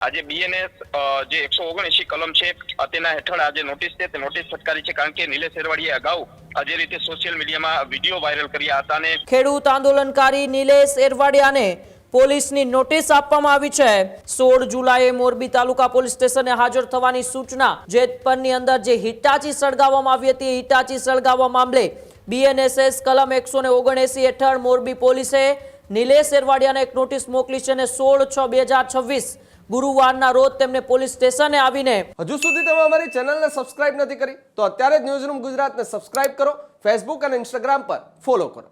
આજે બીએનએસ જે 179 કલમ છે તેના હેઠળ આજે નોટિસ છે તે નોટિસ ફટકારી છે, કારણ કે નિલેશ એરવાડીએ અગાઉ જે રીતે સોશિયલ મીડિયામાં વિડીયો વાયરલ કર્યા હતા અને ખેડૂત આંદોલનકારી નિલેશ એરવાડિયાને પોલીસની નોટિસ આપવામાં આવી છે। 16 જુલાઈએ મોરબી તાલુકા પોલીસ સ્ટેશને હાજર થવાની સૂચના। જેતપરની અંદર જે હિટાચી સળગાવવામાં આવી હતી, હિટાચી સળગાવવા મામલે બીએનએસએસ કલમ 179 હેઠળ મોરબી પોલીસે નિલેશ એરવાડિયાને એક નોટિસ મોકલી છે અને 16/6/2026 ગુરુવારના રોજ તેમને પોલીસ સ્ટેશને આવીને હજુ સુધી તમે અમારી ચેનલને સબસ્ક્રાઇબ નથી કરી તો અત્યારે જ ન્યૂઝરૂમ ગુજરાતને સબસ્ક્રાઇબ કરો, ફેસબુક અને ઇન્સ્ટાગ્રામ પર ફોલો કરો।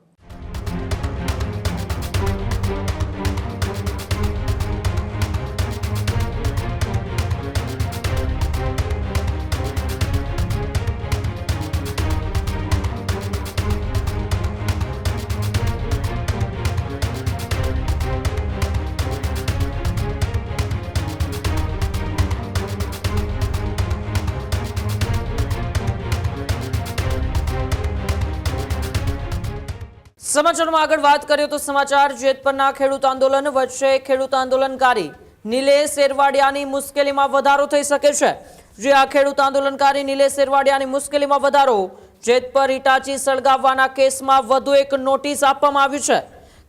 સમાચારમાં આગળ વાત કરીએ તો સમાચાર જેતપરના ખેડૂત આંદોલન વચ્ચે ખેડૂત આંદોલનકારી નિલેશ એરવાડિયાની મુશ્કેલીમાં વધારો થઈ શકે છે। જે આ ખેડૂત આંદોલનકારી નિલેશ એરવાડિયાની મુશ્કેલીમાં વધારો। જેતપર હિટાચી સળગાવવાના કેસમાં વધુ એક નોટિસ આપવામાં આવી છે।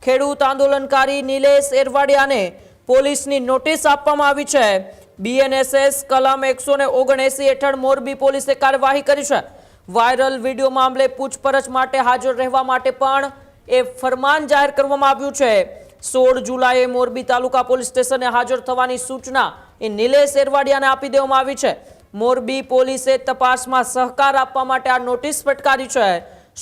ખેડૂત આંદોલનકારી નિલેશ એરવાડિયાને પોલીસની નોટિસ આપવામાં આવી છે। બીએનએસએસ કલમ 179 હેઠળ મોરબી પોલીસે કાર્યવાહી કરી છે। વાયરલ વિડીયો મામલે પૂછપરછ માટે હાજર રહેવા માટે પણ એ ફરમાન જાહેર કરવામાં આવ્યું છે। 16 જુલાઈએ મોરબી તાલુકા પોલીસ સ્ટેશને હાજર થવાની સૂચના એ નિલેશ એરવાડિયાને આપી દેવામાં આવી છે। મોરબી પોલીસે તપાસમાં સહકાર આપવા માટે આ નોટિસ ફટકારી છે।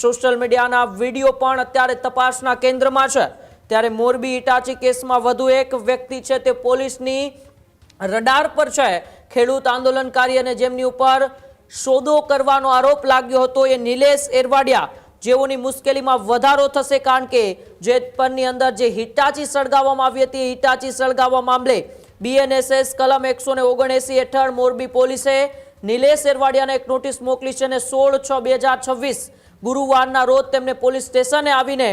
સોશિયલ મીડિયાના વિડીયો પણ અત્યારે તપાસના કેન્દ્રમાં છે। ત્યારે મોરબી હિટાચી કેસમાં વધુ એક વ્યક્તિ છે તે પોલીસની રડાર પર છે। ખેડૂત આંદોલનકારી અને જેમની ઉપર સોદો કરવાનો આરોપ લાગ્યો હતો એ નિલેશ એરવાડિયા, જેઓની મુશ્કેલીમાં વધારો થશે, કારણ કે જેતપરની અંદર જે હિટાચી સળગાવવામાં આવી હતી, હિટાચી સળગાવવા મામલે બીએનએસએસ કલમ 179 હેઠળ મોરબી પોલીસે નિલેશ એરવાડિયાને એક નોટિસ મોકલી છે અને 16/6/2026 ગુરુવારના રોજ તેમને પોલીસ સ્ટેશને આવીને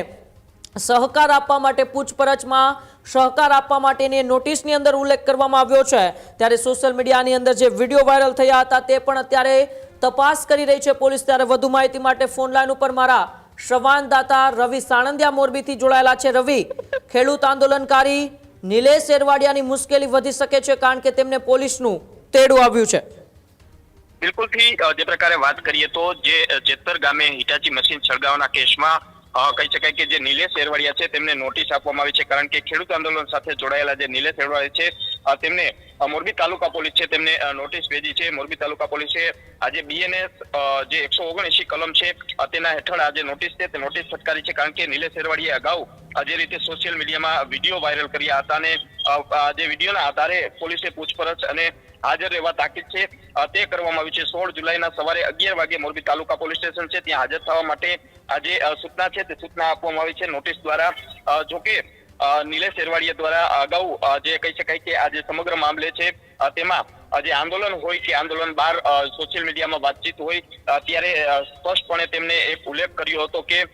સહકાર આપવા માટે પૂછપરછમાં સહકાર આપવા માટેની નોટિસની અંદર ઉલ્લેખ કરવામાં આવ્યો છે। ત્યારે સોશિયલ મીડિયાની અંદર જે વિડીયો વાયરલ થયા હતા તે પણ અત્યારે તપાસ કરી રહી છે પોલીસ। ત્યારે વધુ માહિતી માટે ફોન લાઈન ઉપર મારા સંવાદદાતા રવિ સાણંદિયા મોરબીથી જોડાયેલા છે। રવિ, ખેડૂત આંદોલનકારી નિલેશ એરવાડિયાની મુશ્કેલી વધી શકે છે, કારણ કે તેમને પોલીસનું તેડું આવ્યું છે। બિલકુલથી જે પ્રકારે વાત કરીએ તો જે જેતપર ગામે હિટાચી મશીન સળગાવવાના કેસમાં કહી શકાય કે જે નિલેશ એરવાડિયા છે તેમને નોટિસ આપવામાં આવી છે, કારણ કે ખેડૂત આંદોલન સાથે જોડાયેલા જે નિલેશ એરવાડિયા છે તેમને મોરબી તાલુકા પોલીસ છે તેમને નોટિસ ભેજી છે। મોરબી તાલુકા પોલીસે આજે બીએનએસ જે 179 કલમ છે તેના હેઠળ આજે નોટિસ છે તે નોટિસ ફટકારી છે, કારણ કે નિલેશ એરવાડીએ અગાઉ જે રીતે સોશિયલ મીડિયામાં વિડીયો વાયરલ કર્યા હતા અને જે વિડીયોના આધારે પોલીસે પૂછપરછ અને હાજર રહેવા તાકીદ છે તે કરવામાં આવી છે। 16 જુલાઈના સવારે 11 વાગે મોરબી તાલુકા પોલીસ સ્ટેશન છે ત્યાં હાજર થવા માટે આજે સૂચના છે તે સૂચના આપવામાં આવી છે નોટિસ દ્વારા। જોકે નિલેશ એરવાડિયા દ્વારા અગાઉ જે કહી શકાય કે આ જે સમગ્ર મામલે છે તેમાં જે આંદોલન હોય કે આંદોલન બહાર સોશિયલ મીડિયામાં વાતચીત હોય ત્યારે સ્પષ્ટપણે તેમને એક ઉલ્લેખ કર્યો હતો કે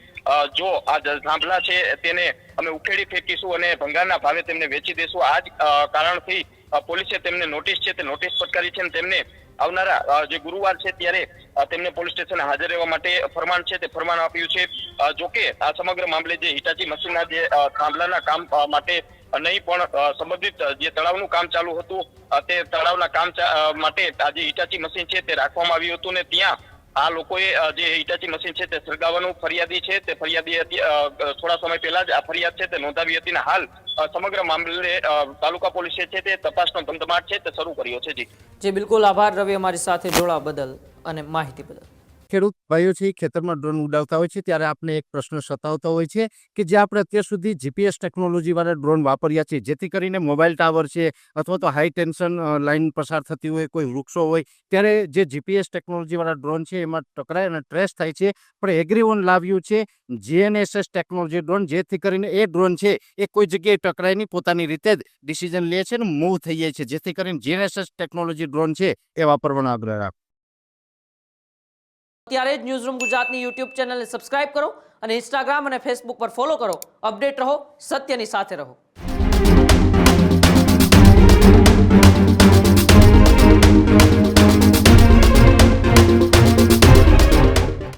જો આ થાંભલા છે તેને અમે ઉખેડી ફેંકીશું અને ભંગારના ભાવે તેમને વેચી દેશું। આ જ કારણથી પોલીસે તેમને નોટિસ છે તે નોટિસ ફટકારી છે અને તેમને આવનારા જે ગુરુવાર છે ત્યારે તેમને પોલીસ સ્ટેશને હાજર રહેવા માટે ફરમાન છે તે ફરમાન આપ્યું છે। જોકે આ સમગ્ર મામલે જે હિટાચી મશીનના જે થાંભલાના કામ માટે નહીં પણ સંબંધિત જે તળાવનું કામ ચાલુ હતું તે તળાવના કામ માટે આ જે હિટાચી મશીન છે તે રાખવામાં આવ્યું હતું ને ત્યાં આ લોકોએ જે હિટાચી મશીન છે તે સળગાવવાનું ફરિયાદી છે તે ફરિયાદી થોડા સમય પહેલા જ આ ફરિયાદ છે તે નોંધાવી હતી ને હાલ સમગ્ર મામલે તાલુકા પોલીસે છે તે તપાસનો ધમધમાટ છે તે શરૂ કર્યો છે। જી બિલકુલ, આભાર રવિ અમારી સાથે જોડાવા બદલ અને માહિતી બદલ। ખેડૂત ભાઈઓ છે ખેતરમાં ડ્રોન ઉડાવતા હોય છે ત્યારે આપણે એક પ્રશ્ન સતાવતો હોય છે કે જે આપણે અત્યાર સુધી જીપીએસ ટેકનોલોજી વાળા ડ્રોન વાપર્યા છે, જેથી કરીને મોબાઈલ ટાવર છે અથવા તો હાઈ ટેન્શન લાઇન પસાર થતી હોય, કોઈ વૃક્ષો હોય, ત્યારે જે જીપીએસ ટેકનોલોજી વાળા ડ્રોન છે એમાં ટકરાય અને ટ્રેસ થાય છે। પણ એગ્રીવન લાવ્યું છે જીએનએસએસ ટેકનોલોજી ડ્રોન, જેથી કરીને એ ડ્રોન છે એ કોઈ જગ્યાએ ટકરાય નહીં, પોતાની રીતે જ ડિસિઝન લે છે ને મૂવ થઈ જાય છે, જેથી કરીને જીએનએસએસ ટેકનોલોજી ડ્રોન છે એ વાપરવાનો આગ્રહ રાખો। ત્યારે જ ન્યૂઝરૂમ ગુજરાતની યુટ્યુબ ચેનલને સબસ્ક્રાઇબ કરો અને ઇન્સ્ટાગ્રામ અને ફેસબુક પર ફોલો કરો। અપડેટ રહો, સત્યની સાથે રહો।